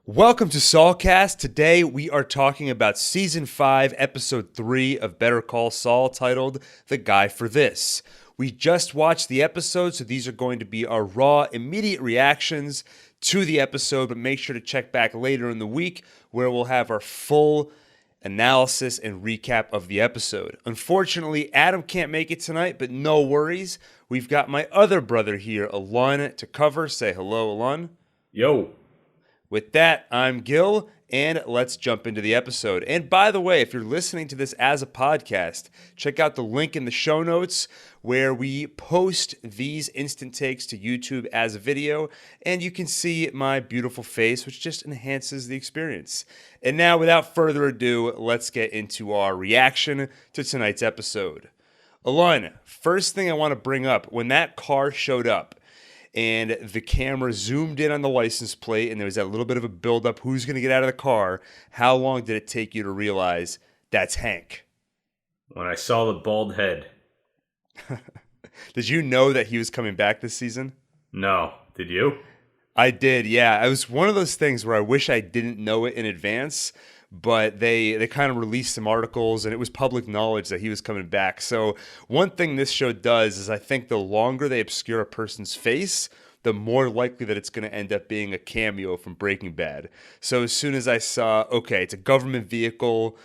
Welcome to Saulcast. Today we are talking about Season 5, Episode 3 of Better Call Saul, titled The Guy for This. We just watched the episode, so these are going to be our raw, immediate reactions to the episode, but make sure to check back later in the week where we'll have our full analysis and recap of the episode. Unfortunately, Adam can't make it tonight, but no worries. We've got my other brother here, Alon, to cover. Say hello, Alon. Yo. With that, I'm Gil, and let's jump into the episode. And by the way, if you're listening to this as a podcast, check out the link in the show notes where we post these instant takes to YouTube as a video, and you can see my beautiful face, which just enhances the experience. And now, without further ado, let's get into our reaction to tonight's episode. Alon, first thing I want to bring up, when that car showed up, and the camera zoomed in on the license plate, and there was that little bit of a buildup. Who's going to get out of the car? How long did it take you to realize that's Hank? When I saw the bald head. Did you know that he was coming back this season? No. Did you? I did, yeah. It was one of those things where I wish I didn't know it in advance, but they kind of released some articles, and it was public knowledge that he was coming back. So one thing this show does is I think the longer they obscure a person's face, the more likely that it's going to end up being a cameo from Breaking Bad. So as soon as I saw, okay, it's a government vehicle,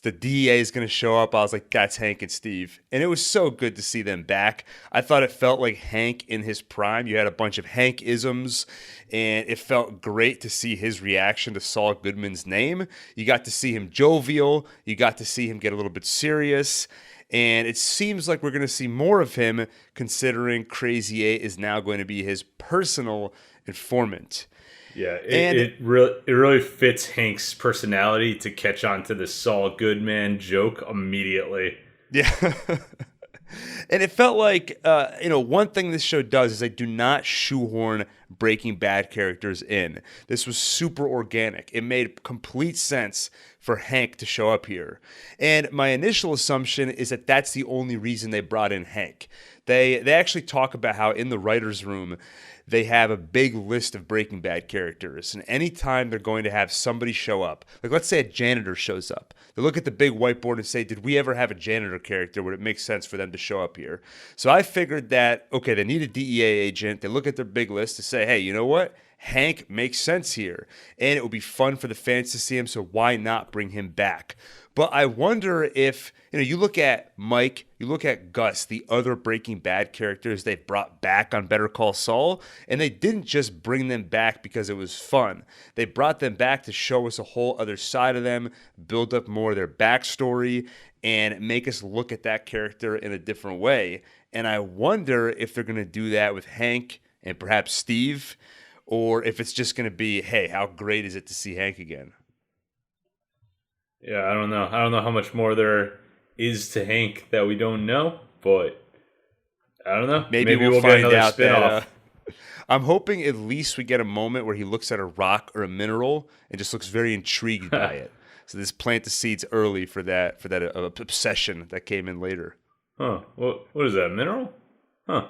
the DEA is going to show up, I was like, that's Hank and Steve. And it was so good to see them back. I thought it felt like Hank in his prime. You had a bunch of Hank-isms, and it felt great to see his reaction to Saul Goodman's name. You got to see him jovial. You got to see him get a little bit serious. And it seems like we're going to see more of him, considering Crazy 8 is now going to be his personal informant. Yeah, it really fits Hank's personality to catch on to the Saul Goodman joke immediately. Yeah. And it felt like, one thing this show does is they do not shoehorn Breaking Bad characters in. This was super organic. It made complete sense for Hank to show up here. And my initial assumption is that that's the only reason they brought in Hank. They actually talk about how in the writer's room, they have a big list of Breaking Bad characters. And anytime they're going to have somebody show up, like let's say a janitor shows up, they look at the big whiteboard and say, did we ever have a janitor character? Would it make sense for them to show up here? So I figured that, okay, they need a DEA agent. They look at their big list to say, hey, you know what? Hank makes sense here. And it would be fun for the fans to see him, so why not bring him back? But I wonder if, you look at Mike, you look at Gus, the other Breaking Bad characters they brought back on Better Call Saul, and they didn't just bring them back because it was fun. They brought them back to show us a whole other side of them, build up more of their backstory, and make us look at that character in a different way. And I wonder if they're going to do that with Hank and perhaps Steve, or if it's just going to be, hey, how great is it to see Hank again? Yeah, I don't know. I don't know how much more there is to Hank that we don't know, but I don't know. Maybe we'll get find another out spin-off. I'm hoping at least we get a moment where he looks at a rock or a mineral and just looks very intrigued by it. So this plant the seeds early for that obsession that came in later. Huh. What is that, mineral? Huh.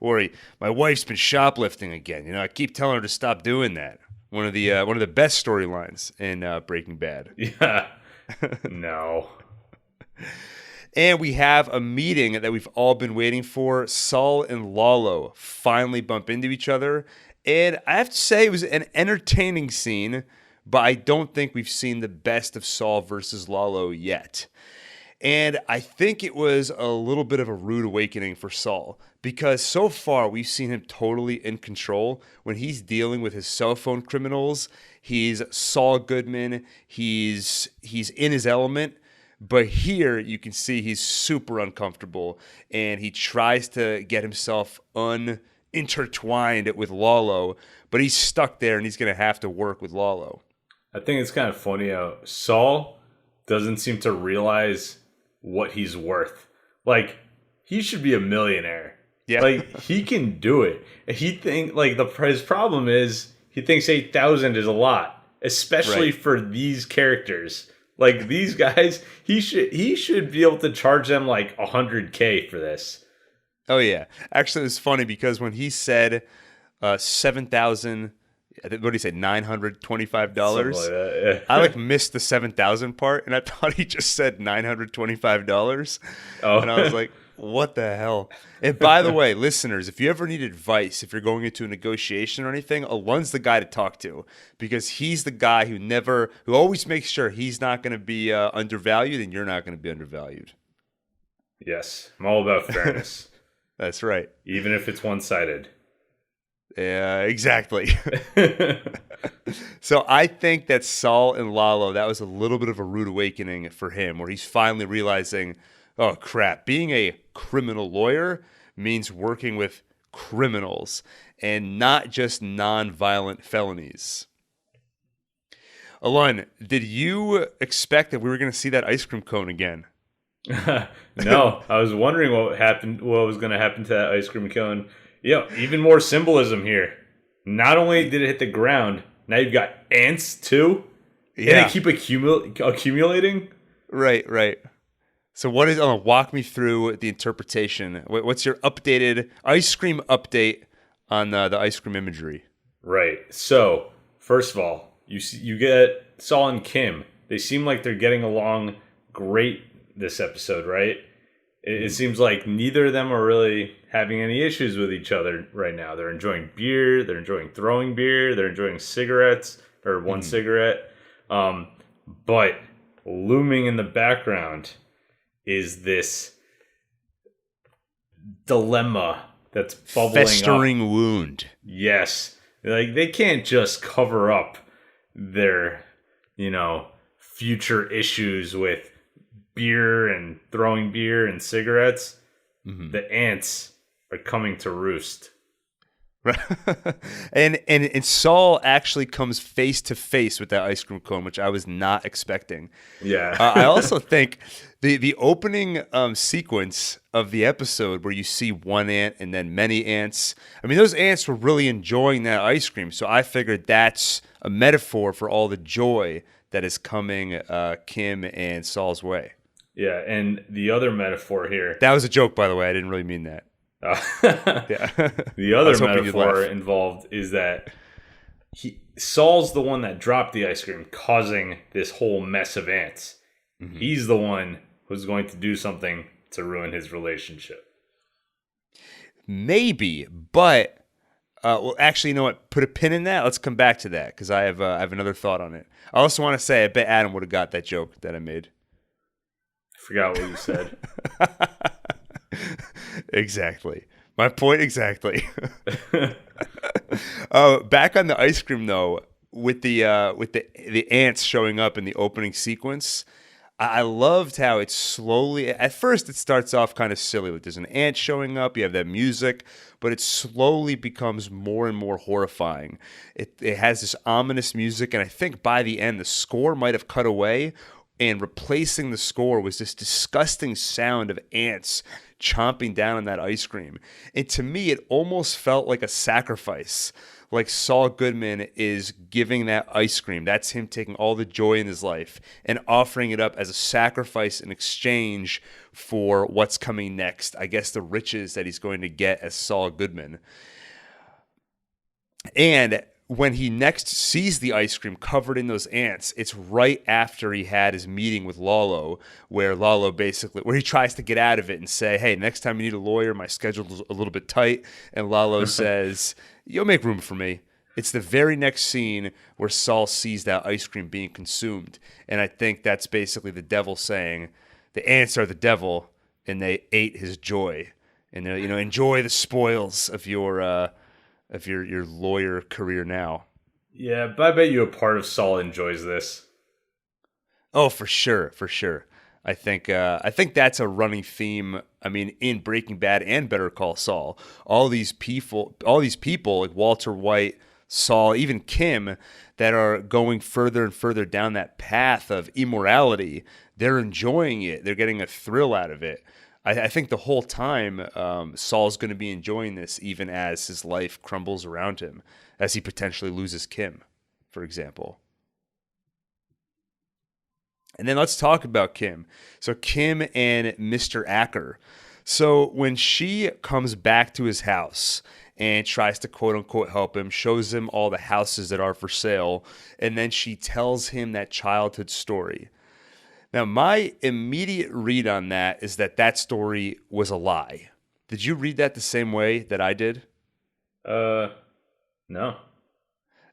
Or my wife's been shoplifting again. I keep telling her to stop doing that. One of the best storylines in Breaking Bad. Yeah. No. And we have a meeting that we've all been waiting for. Saul and Lalo finally bump into each other. And I have to say it was an entertaining scene, but I don't think we've seen the best of Saul versus Lalo yet. And I think it was a little bit of a rude awakening for Saul, because so far we've seen him totally in control. When he's dealing with his cell phone criminals, he's Saul Goodman, he's in his element. But here you can see he's super uncomfortable, and he tries to get himself intertwined with Lalo, but he's stuck there and he's going to have to work with Lalo. I think it's kind of funny how Saul doesn't seem to realize what he's worth. Like, he should be a millionaire. Yeah. Like, he can do it. His problem is he thinks 8,000 is a lot, especially for these characters. Like, these guys, he should be able to charge them like $100K for this. Oh yeah. Actually, it's funny because when he said 7,000 What did he say? $925. Something like that. I missed the 7,000 part, and I thought he just said $925. Oh. And I was like, what the hell? And by the way, listeners, if you ever need advice, if you're going into a negotiation or anything, Alon's the guy to talk to, because he's the guy who always makes sure he's not going to be undervalued and you're not going to be undervalued. Yes, I'm all about fairness. That's right. Even if it's one-sided. Yeah, exactly. So I think that Saul and Lalo, that was a little bit of a rude awakening for him, where he's finally realizing, oh crap, being a criminal lawyer means working with criminals and not just non-violent felonies. Alon, did you expect that we were going to see that ice cream cone again? No, I was wondering what was going to happen to that ice cream cone. Yeah, even more symbolism here. Not only did it hit the ground, now you've got ants too. Yeah, and they keep accumulating. Right. So walk me through the interpretation. What's your updated ice cream update on the ice cream imagery? Right. So first of all, you get Saul and Kim. They seem like they're getting along great this episode, right? It seems like neither of them are really having any issues with each other right now. They're enjoying beer. They're enjoying throwing beer. They're enjoying cigarettes, or one cigarette. But looming in the background is this dilemma that's bubbling festering up. Wound. Yes. They can't just cover up their, future issues with beer and throwing beer and cigarettes. Mm-hmm. The ants are coming to roost. and Saul actually comes face to face with that ice cream cone, which I was not expecting. Yeah. I also think the opening sequence of the episode where you see one ant and then many ants, I mean, those ants were really enjoying that ice cream. So I figured that's a metaphor for all the joy that is coming Kim and Saul's way. Yeah, and the other metaphor here. That was a joke, by the way. I didn't really mean that. Yeah. The other metaphor involved is that Saul's the one that dropped the ice cream, causing this whole mess of ants. Mm-hmm. He's the one who's going to do something to ruin his relationship. Maybe, but well, actually, you know what? Put a pin in that. Let's come back to that because I have another thought on it. I also want to say I bet Adam would have got that joke that I made. I forgot what you said. Exactly. My point exactly. Back on the ice cream though, with the ants showing up in the opening sequence, I loved how it slowly. At first, it starts off kind of silly. Like there's an ant showing up. You have that music, but it slowly becomes more and more horrifying. It has this ominous music, and I think by the end, the score might have cut away. And replacing the score was this disgusting sound of ants chomping down on that ice cream. And to me, it almost felt like a sacrifice. Like Saul Goodman is giving that ice cream. That's him taking all the joy in his life and offering it up as a sacrifice in exchange for what's coming next. I guess the riches that he's going to get as Saul Goodman. And when he next sees the ice cream covered in those ants, it's right after he had his meeting with Lalo, where he tries to get out of it and say, hey, next time you need a lawyer, my schedule's a little bit tight. And Lalo says, you'll make room for me. It's the very next scene where Saul sees that ice cream being consumed. And I think that's basically the devil saying, the ants are the devil, and they ate his joy. And they're, enjoy the spoils of your lawyer career now. Yeah, but I bet you a part of Saul enjoys this. Oh, for sure. I think that's a running theme. I mean, in Breaking Bad and Better Call Saul, all these people like Walter White, Saul, even Kim, that are going further and further down that path of immorality, they're enjoying it. They're getting a thrill out of it. I think the whole time Saul's going to be enjoying this, even as his life crumbles around him, as he potentially loses Kim, for example. And then let's talk about Kim. So Kim and Mr. Acker. So when she comes back to his house and tries to quote unquote help him, shows him all the houses that are for sale, and then she tells him that childhood story. Now, my immediate read on that is that that story was a lie. Did you read that the same way that I did? No.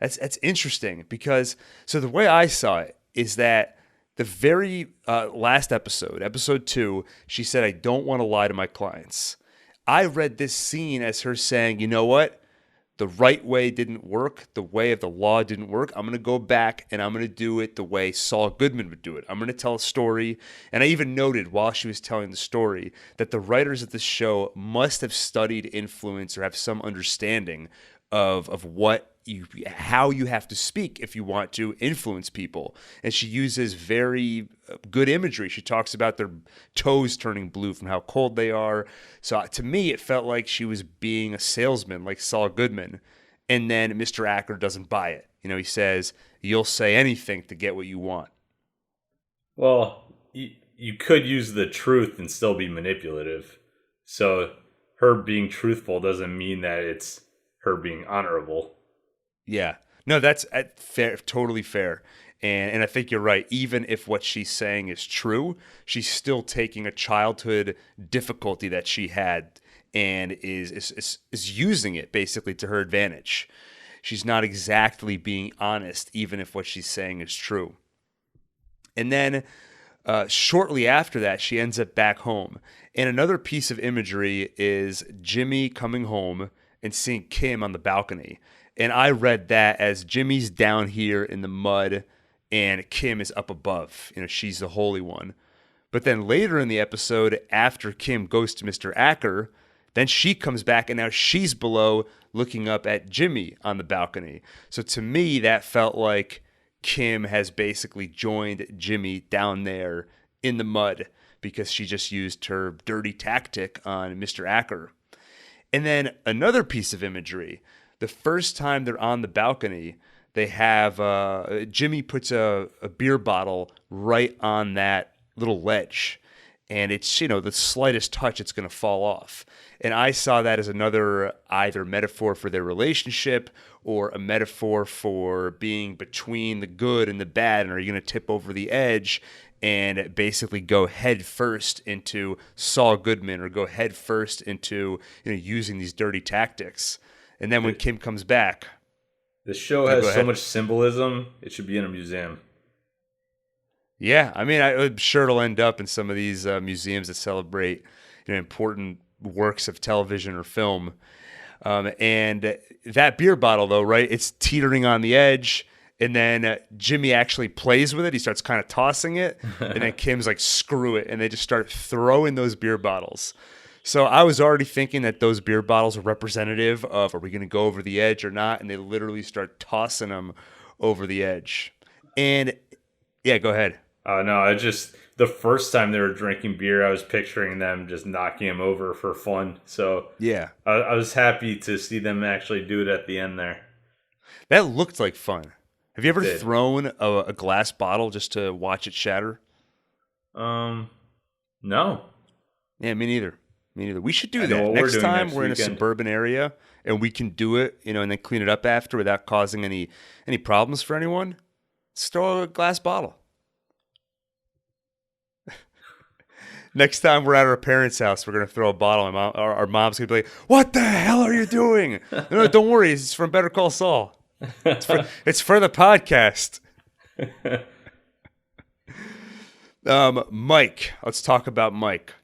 That's interesting because, so the way I saw it is that the very last episode, episode 2, she said, I don't want to lie to my clients. I read this scene as her saying, you know what? The right way didn't work. The way of the law didn't work. I'm going to go back and I'm going to do it the way Saul Goodman would do it. I'm going to tell a story. And I even noted while she was telling the story that the writers of this show must have studied influence or have some understanding of what how you have to speak if you want to influence people. And she uses very good imagery. She talks about their toes turning blue from how cold they are. So to me, it felt like she was being a salesman like Saul Goodman. And then Mr. Acker doesn't buy it. You know, he says, you'll say anything to get what you want. Well, you could use the truth and still be manipulative. So her being truthful doesn't mean that it's her being honorable. Yeah. No, that's fair, totally fair. And I think you're right. Even if what she's saying is true, she's still taking a childhood difficulty that she had and is using it basically to her advantage. She's not exactly being honest, even if what she's saying is true. And then shortly after that, she ends up back home. And another piece of imagery is Jimmy coming home and seeing Kim on the balcony. And I read that as Jimmy's down here in the mud and Kim is up above. You know, she's the holy one. But then later in the episode, after Kim goes to Mr. Acker, then she comes back and now she's below looking up at Jimmy on the balcony. So to me, that felt like Kim has basically joined Jimmy down there in the mud because she just used her dirty tactic on Mr. Acker. And then another piece of imagery. The first time they're on the balcony, they have Jimmy puts a beer bottle right on that little ledge. And it's, you know, the slightest touch, it's going to fall off. And I saw that as another either metaphor for their relationship or a metaphor for being between the good and the bad. And are you going to tip over the edge and basically go head first into Saul Goodman or go head first into, you know, using these dirty tactics? And then when Kim comes back... The show has so much symbolism, it should be in a museum. Yeah, I mean, I'm sure it'll end up in some of these museums that celebrate, you know, important works of television or film. And that beer bottle, though, right, it's teetering on the edge. And then Jimmy actually plays with it. He starts kind of tossing it. And then Kim's like, screw it. And they just start throwing those beer bottles. So I was already thinking that those beer bottles are representative of, are we going to go over the edge or not? And they literally start tossing them over the edge. And yeah, go ahead. No, I just, the first time they were drinking beer, I was picturing them just knocking him over for fun. So yeah, I was happy to see them actually do it at the end there. That looked like fun. Have you ever thrown a glass bottle just to watch it shatter? No. Yeah, me neither. We should do that. Next time we're in a suburban area and we can do it, you know, and then clean it up after without causing any problems for anyone. Let's throw a glass bottle. Next time we're at our parents' house, we're going to throw a bottle. Our mom's going to be like, what the hell are you doing? No, don't worry. It's from Better Call Saul. It's for the podcast. Mike. Let's talk about Mike.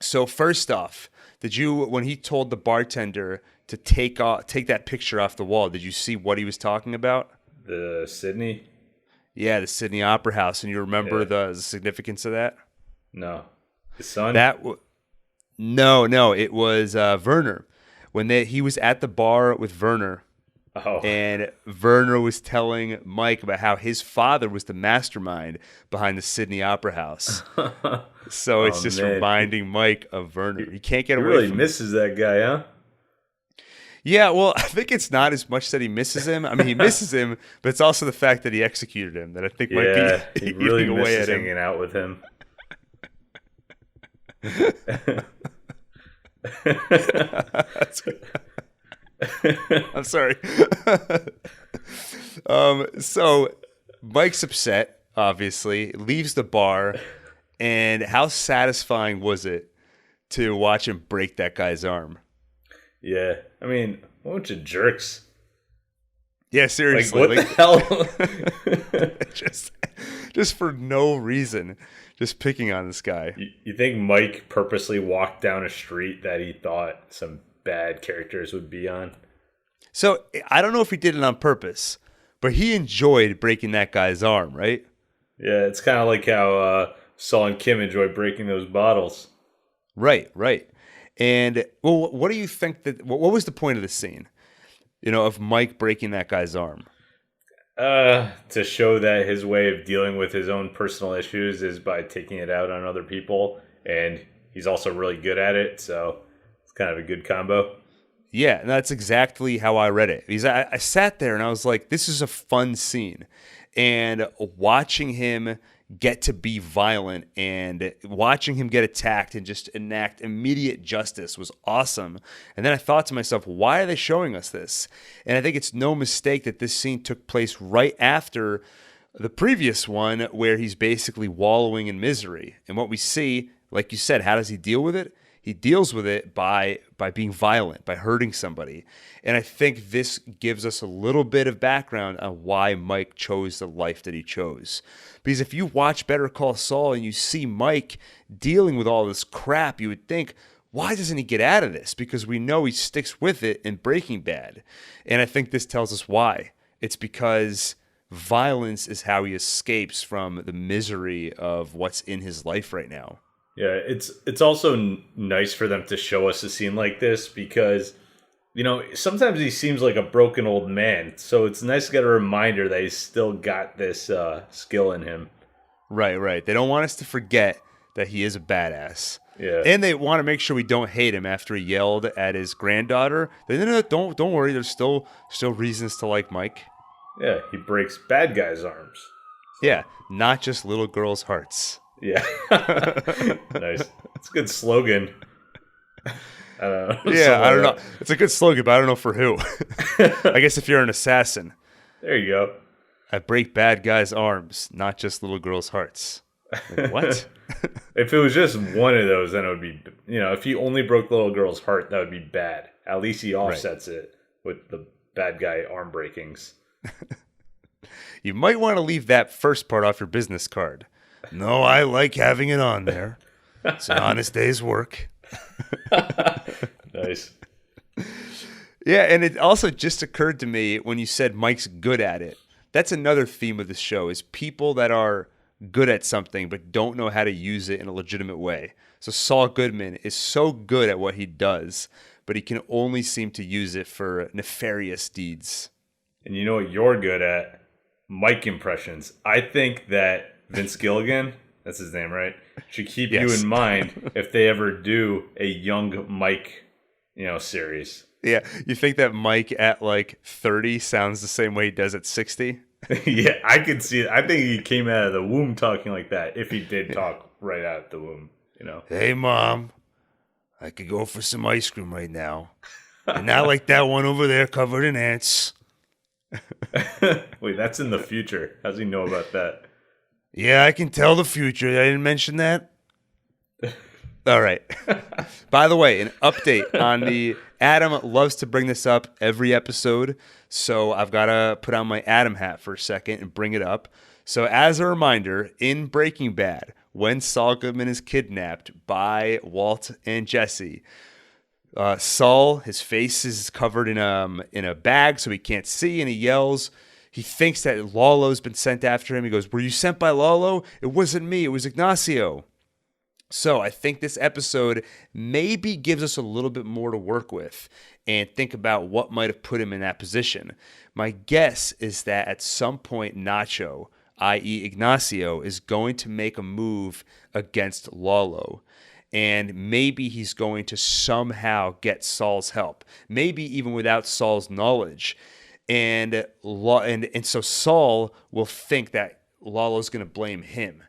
So first off, when he told the bartender to take that picture off the wall, did you see what he was talking about? The Sydney? Yeah, the Sydney Opera House. And you remember the significance of that? No. His son? No, it was Werner. When he was at the bar with Werner, and Werner was telling Mike about how his father was the mastermind behind the Sydney Opera House. So it's just reminding Mike of Werner. He can't get away from him. He really misses that guy, huh? Yeah, well, I think it's not as much that he misses him. I mean, he misses him, but it's also the fact that he executed him that I think might be he really eating away misses at him. Hanging out with him. I'm sorry. So Mike's upset, obviously, leaves the bar, and how satisfying was it to watch him break that guy's arm? Yeah, I mean, a bunch of jerks. Yeah, Like, seriously. what the hell? just for no reason, just picking on this guy. You think Mike purposely walked down a street that he thought some bad characters would be on? So I don't know if he did it on purpose, but he enjoyed breaking that guy's arm, right? Yeah, it's kind of like how Saul and Kim enjoy breaking those bottles. Right, right. And well, what do you think that? What was the point of the scene? Of Mike breaking that guy's arm. To show that his way of dealing with his own personal issues is by taking it out on other people, and he's also really good at it, so it's kind of a good combo. Yeah, and that's exactly how I read it. Because I sat there and I was like, this is a fun scene. And watching him get to be violent and watching him get attacked and just enact immediate justice was awesome. And then I thought to myself, why are they showing us this? And I think it's no mistake that this scene took place right after the previous one where he's basically wallowing in misery. And what we see, like you said, how does he deal with it? He deals with it by being violent, by hurting somebody. And I think this gives us a little bit of background on why Mike chose the life that he chose. Because if you watch Better Call Saul and you see Mike dealing with all this crap, you would think, why doesn't he get out of this? Because we know he sticks with it in Breaking Bad. And I think this tells us why. It's because violence is how he escapes from the misery of what's in his life right now. Yeah, it's also nice for them to show us a scene like this because, sometimes he seems like a broken old man. So it's nice to get a reminder that he's still got this skill in him. Right, right. They don't want us to forget that he is a badass. Yeah. And they want to make sure we don't hate him after he yelled at his granddaughter. No, don't worry. There's still reasons to like Mike. Yeah, he breaks bad guys' arms. Yeah, not just little girls' hearts. Yeah. Nice. It's a good slogan. I don't know. Yeah, I don't know. It's a good slogan, but I don't know for who. I guess if you're an assassin. There you go. I break bad guys' arms, not just little girls' hearts. Like, what? If it was just one of those, then it would be, if he only broke the little girl's heart, that would be bad. At least he offsets it with the bad guy arm breakings. You might want to leave that first part off your business card. No, I like having it on there. It's an honest day's work. Nice. Yeah, and it also just occurred to me when you said Mike's good at it. That's another theme of the show is people that are good at something but don't know how to use it in a legitimate way. So Saul Goodman is so good at what he does, but he can only seem to use it for nefarious deeds. And you know what you're good at? Mike impressions. I think that Vince Gilligan, that's his name, right? Should keep you in mind if they ever do a young Mike, series. Yeah, you think that Mike at like 30 sounds the same way he does at 60? Yeah, I could see it. I think he came out of the womb talking like that, if he did talk right out of the womb, Hey, Mom, I could go for some ice cream right now. And not like that one over there covered in ants. Wait, that's in the future. How does he know about that? Yeah, I can tell the future. I didn't mention that. All right. By the way, an update on the Adam loves to bring this up every episode, so I've got to put on my Adam hat for a second and bring it up. So as a reminder, in Breaking Bad, when Saul Goodman is kidnapped by Walt and Jesse, Saul, his face is covered in a bag so he can't see, and he yells. He thinks that Lalo's been sent after him. He goes, "Were you sent by Lalo? It wasn't me. It was Ignacio." So I think this episode maybe gives us a little bit more to work with and think about what might have put him in that position. My guess is that at some point Nacho, i.e. Ignacio, is going to make a move against Lalo. And maybe he's going to somehow get Saul's help. Maybe even without Saul's knowledge. And so Saul will think that Lalo's going to blame him.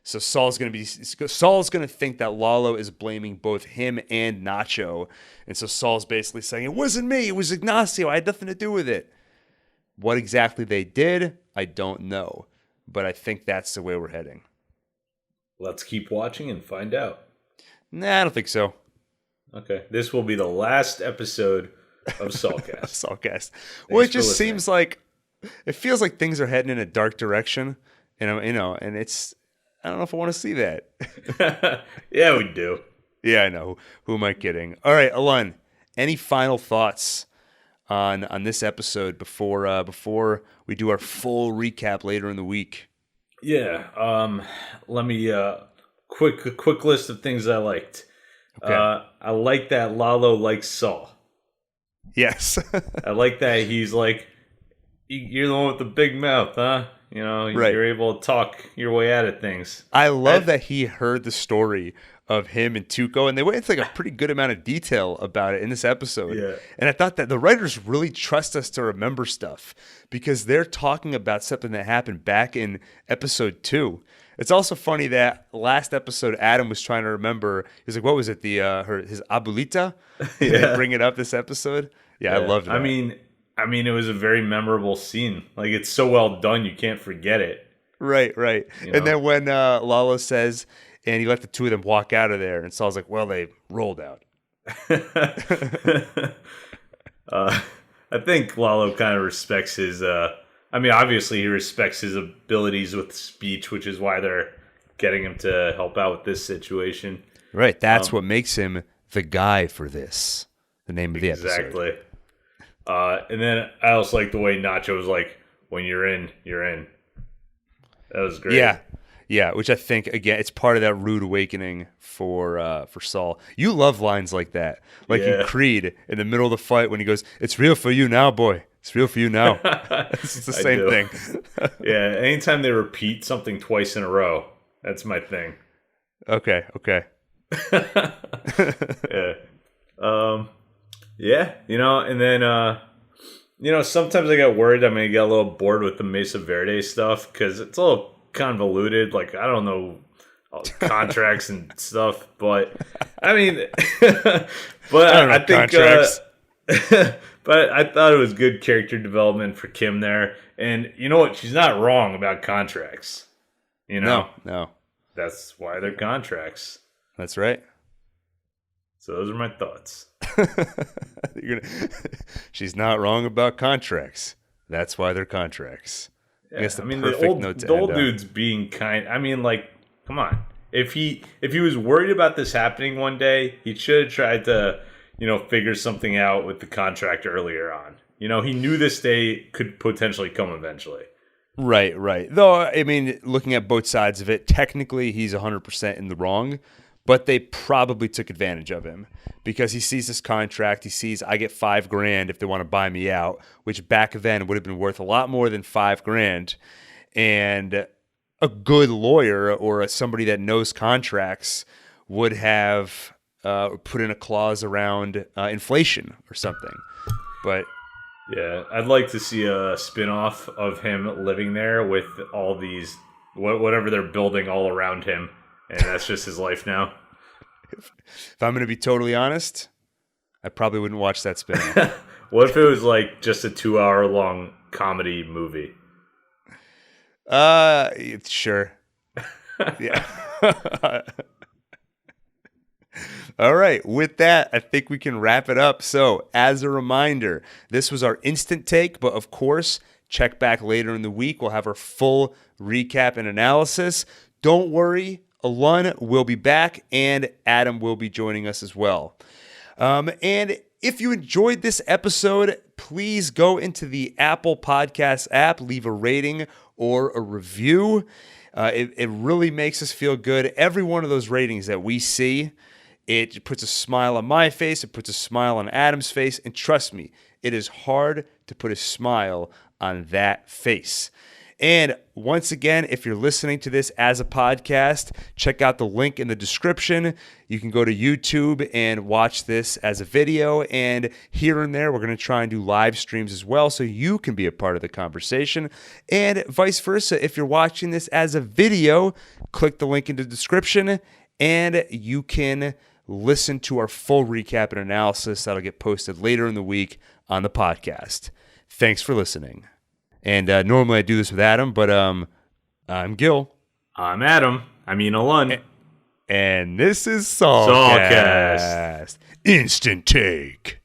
So Saul's going to think that Lalo is blaming both him and Nacho. And so Saul's basically saying, it wasn't me, it was Ignacio, I had nothing to do with it. What exactly they did, I don't know. But I think that's the way we're heading. Let's keep watching and find out. Nah, I don't think so. Okay. This will be the last episode of Saulcast. Saulcast. Well, it just seems like, it feels like things are heading in a dark direction. And it's, I don't know if I want to see that. Yeah, we do. Yeah, I know. Who am I kidding? All right, Alon, any final thoughts on this episode before we do our full recap later in the week? Yeah. Let me quick list of things I liked. Okay. I like that Lalo likes Saul. Yes. I like that he's like, you're the one with the big mouth, huh? You know, right. You're able to talk your way out of things. I love that he heard the story of him and Tuco, and they went into like a pretty good amount of detail about it in this episode. Yeah. And I thought that the writers really trust us to remember stuff because they're talking about something that happened back in episode 2. It's also funny that last episode Adam was trying to remember. He was like, "What was it? His abuelita?" Yeah. Bring it up this episode. Yeah, I loved that. I mean, it was a very memorable scene. Like, it's so well done, you can't forget it. Right. You know? And then when Lalo says, and he let the two of them walk out of there, and Saul's like, well, they rolled out. I think Lalo kind of respects his, obviously he respects his abilities with speech, which is why they're getting him to help out with this situation. Right. That's what makes him the guy for this. The name of the episode. Exactly. And then I also like the way Nacho was like, when you're in, you're in. That was great. Yeah, which I think, again, it's part of that rude awakening for Saul. You love lines like that. Like in Creed, in the middle of the fight when he goes, it's real for you now, boy. It's real for you now. It's the same thing. Yeah, anytime they repeat something twice in a row, that's my thing. Okay. Yeah. Yeah, and then, sometimes I get worried I'm going to get a little bored with the Mesa Verde stuff because it's a little convoluted. Like, I don't know contracts and stuff, but I mean, I think, but I thought it was good character development for Kim there. And you know what? She's not wrong about contracts. No. That's why they're contracts. That's right. So those are my thoughts. She's not wrong about contracts. That's why they're contracts. Yeah, the old dude's being kind. Come on. If he was worried about this happening one day, he should have tried to, figure something out with the contract earlier on. He knew this day could potentially come eventually. Right. Though, looking at both sides of it, technically he's 100% in the wrong. But they probably took advantage of him because he sees this contract. He sees I get $5,000 if they want to buy me out, which back then would have been worth a lot more than $5,000. And a good lawyer or somebody that knows contracts would have put in a clause around inflation or something. But yeah, I'd like to see a spinoff of him living there with all these whatever they're building all around him. And that's just his life now. If I'm going to be totally honest, I probably wouldn't watch that spin-off. What if it was like just a 2-hour-long comedy movie? Sure. Yeah. All right. With that, I think we can wrap it up. So, as a reminder, this was our instant take, but of course, check back later in the week. We'll have our full recap and analysis. Don't worry. Alon will be back, and Adam will be joining us as well. And if you enjoyed this episode, please go into the Apple Podcast app, leave a rating or a review. It really makes us feel good. Every one of those ratings that we see, it puts a smile on my face, it puts a smile on Adam's face, and trust me, it is hard to put a smile on that face. And once again, if you're listening to this as a podcast, check out the link in the description. You can go to YouTube and watch this as a video. And here and there, we're going to try and do live streams as well so you can be a part of the conversation. And vice versa, if you're watching this as a video, click the link in the description, and you can listen to our full recap and analysis that'll get posted later in the week on the podcast. Thanks for listening. And normally I do this with Adam, but I'm Gil. I'm Adam. Alon. And this is Saulcast. Instant Take.